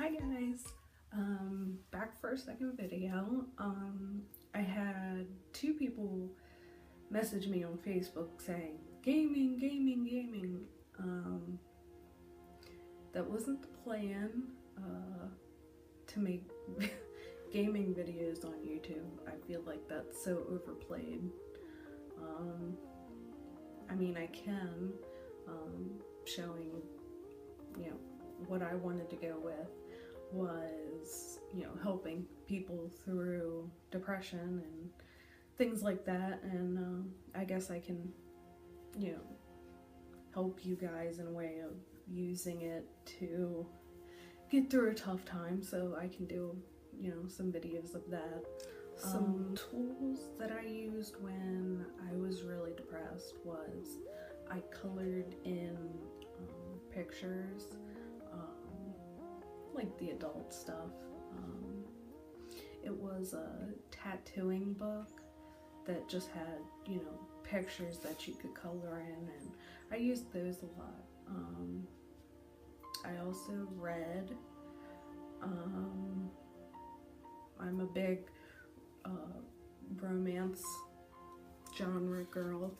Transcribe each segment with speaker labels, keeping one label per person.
Speaker 1: Hi guys, back for a second video. I had two people message me on Facebook saying gaming. That wasn't the plan, to make gaming videos on YouTube. I feel like that's so overplayed. I mean, I can, showing, what I wanted to go with was, helping people through depression and things like that, and I guess I can, help you guys in a way of using it to get through a tough time, so I can do, some videos of that. Some tools that I used when I was really depressed was I colored in pictures, like the adult stuff. It was a tattooing book that just had, pictures that you could color in, and I used those a lot. I also read. I'm a big romance genre girl.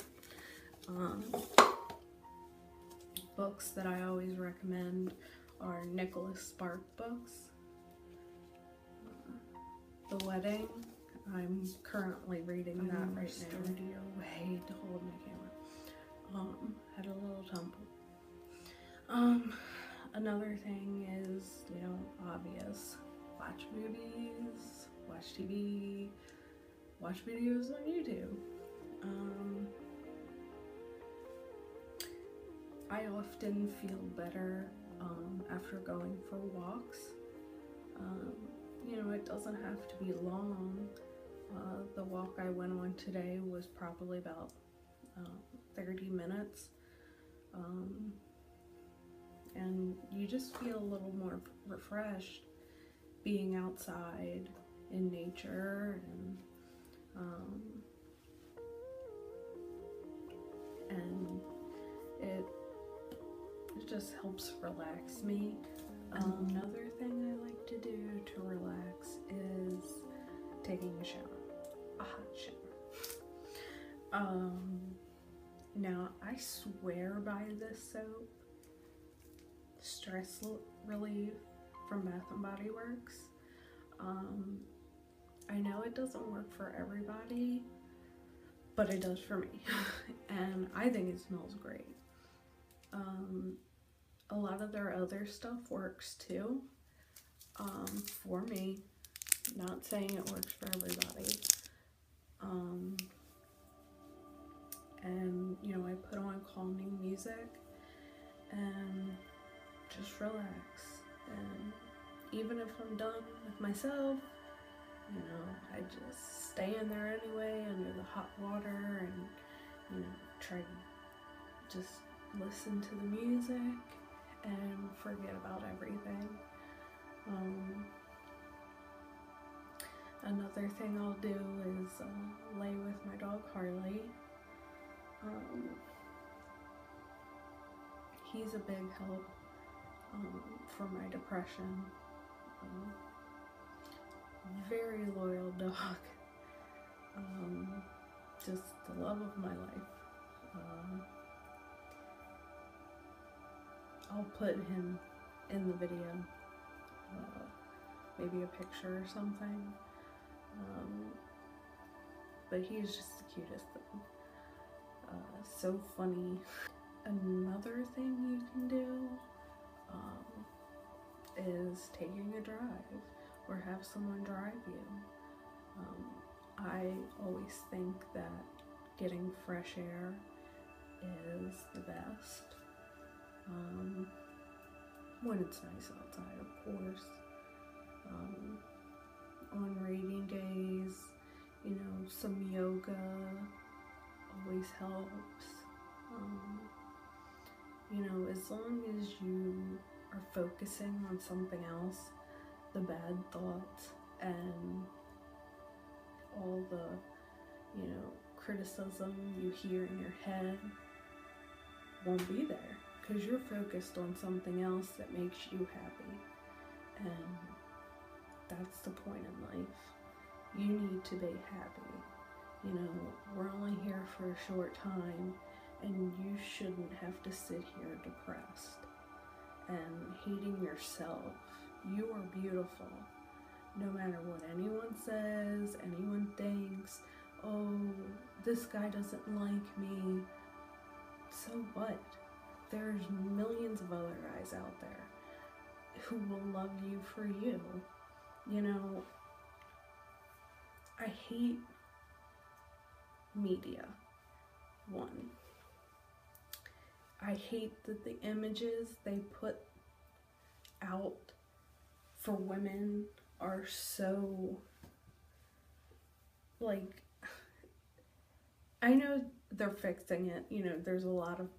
Speaker 1: Books that I always recommend are Nicholas Spark books. The Wedding, I'm currently reading that right now. Sturdier way to hold my camera. Had a little tumble. Another thing is, obvious. Watch movies, watch TV, watch videos on YouTube. I often feel better after going for walks. It doesn't have to be long. The walk I went on today was probably about 30 minutes. And you just feel a little more refreshed being outside in nature, and it just helps relax me. Another thing I like to do to relax is taking a shower, a hot shower. Now I swear by this soap, Stress Relief from Bath and Body Works. I know it doesn't work for everybody, but it does for me, and I think it smells great. A lot of their other stuff works too, for me. Not saying it works for everybody. And I put on calming music and just relax. And even if I'm done with myself, I just stay in there anyway under the hot water and try to just listen to the music and forget about everything. Another thing I'll do is lay with my dog Harley. He's a big help for my depression. Very loyal dog. Just the love of my life. I'll put him in the video, maybe a picture or something. But he's just the cutest thing. So funny. Another thing you can do is taking a drive or have someone drive you. I always think that getting fresh air is the best. When it's nice outside, of course. On rainy days, some yoga always helps. As long as you are focusing on something else, the bad thoughts and all the, criticism you hear in your head won't be there, because you're focused on something else that makes you happy. And that's the point in life. You need to be happy. You know, we're only here for a short time, and you shouldn't have to sit here depressed and hating yourself. You are beautiful. No matter what anyone says, anyone thinks, oh, this guy doesn't like me. So what? There's millions of other guys out there who will love you for you. You know, I hate media. One, I hate that the images they put out for women are so, like, I know they're fixing it. You know, there's a lot of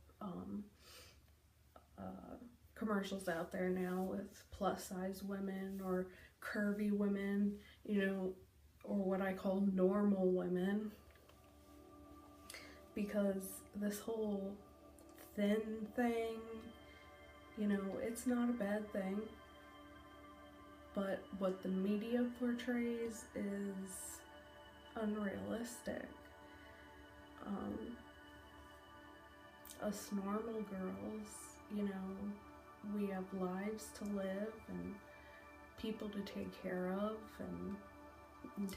Speaker 1: commercials out there now with plus size women or curvy women, you know, or what I call normal women, because this whole thin thing, you know, it's not a bad thing, but what the media portrays is unrealistic. Us normal girls, you know, we have lives to live and people to take care of, and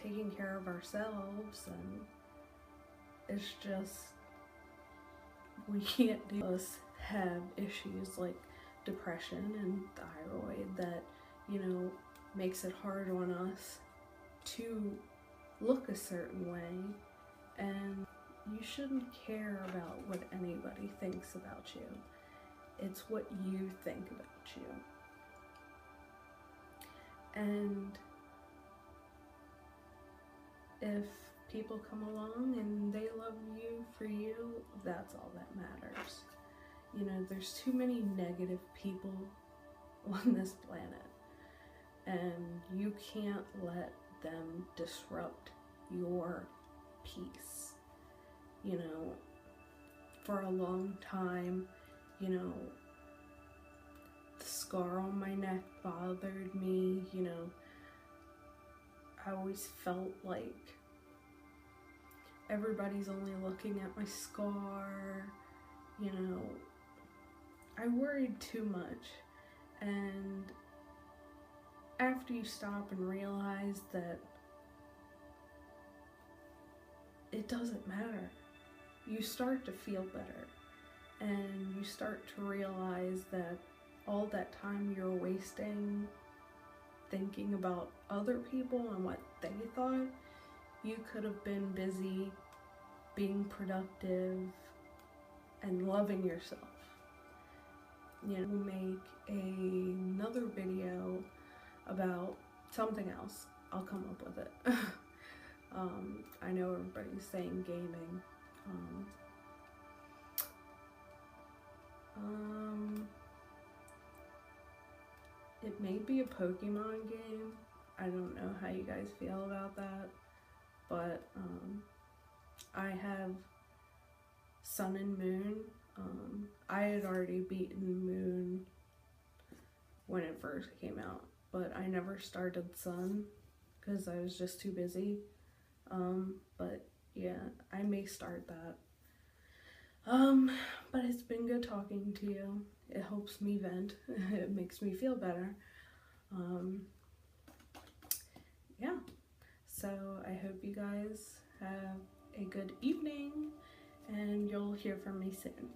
Speaker 1: taking care of ourselves, and it's just, we can't do. Us have issues like depression and thyroid that, you know, makes it hard on us to look a certain way, and you shouldn't care about what anybody thinks about you. It's what you think about you. And if people come along and they love you for you, that's all that matters. You know, there's too many negative people on this planet, and you can't let them disrupt your peace. You know, for a long time, you know, the scar on my neck bothered me. You know, I always felt like everybody's only looking at my scar. You know, I worried too much, and after you stop and realize that it doesn't matter, you start to feel better, and you start to realize that all that time you're wasting thinking about other people and what they thought, you could have been busy being productive and loving yourself. You know, we'll make another video about something else. I'll come up with it. I know everybody's saying gaming. It may be a Pokemon game. I don't know how you guys feel about that, but I have Sun and Moon. I had already beaten Moon when it first came out, but I never started Sun because I was just too busy. But yeah, I may start that. But it's been good talking to you. It helps me vent. It makes me feel better. Yeah, so I hope you guys have a good evening, and you'll hear from me soon.